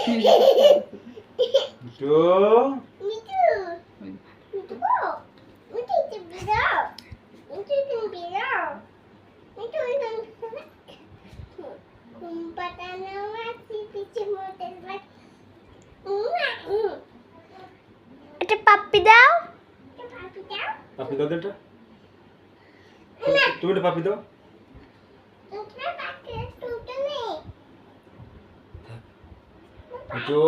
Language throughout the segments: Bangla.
মিঠু এটা পাপ্পি দাও। পাপি দাও এটা তুমি এটা পাপি দাও মিঠু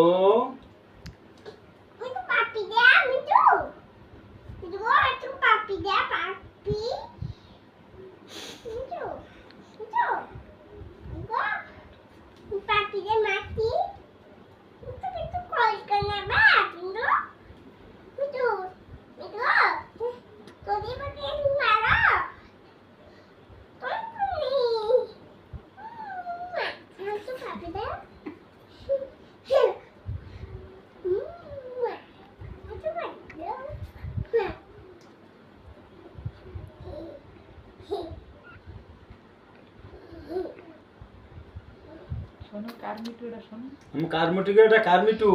শোনো কার মিঠু এটা শোনো। আমি কার মিঠু গে এটা কার মিঠু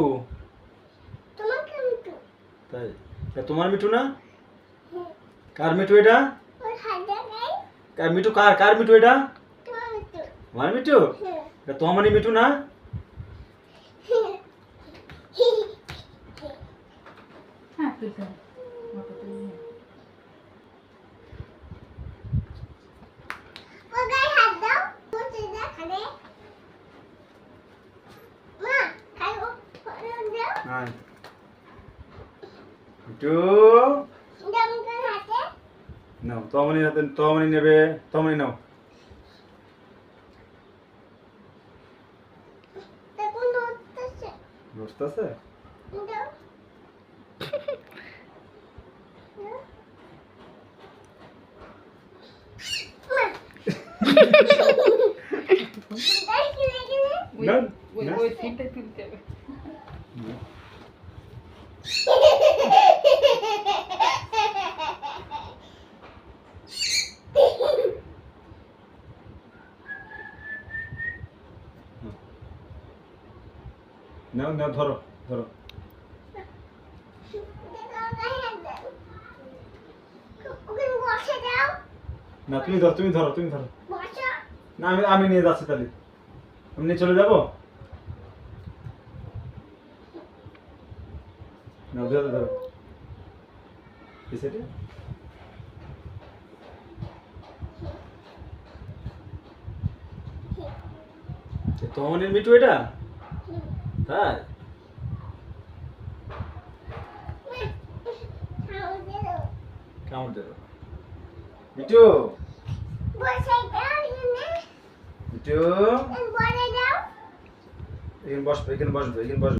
তাই এটা তোমার মিঠু না কার মিঠু এটা কার মিঠু কার মিঠু এটা আমার মিঠু এটা তোমারই মিঠু না হ্যাঁ তুই যা মতো তুই নে। হ্যাঁ মিঠু নাও তোমারই হাতে তোমারই নেবে তোমারই নাও দোস্ত আছে ওই না, ওই না। ওই সিনটা তুলতে হবে। নাও নাও ধরো ধরো না তুমি ধরো তুমি ধরো তুমি ধরো না আমি নিয়ে যাচ্ছি তাহলে আমি নিয়ে চলে যাবো না ধরো ধরো কি সেটা তোমার মিঠু এটা তাই কামড় দেবো মিঠু মিঠু এখানে বসবো এখানে বসবো এখানে বসবো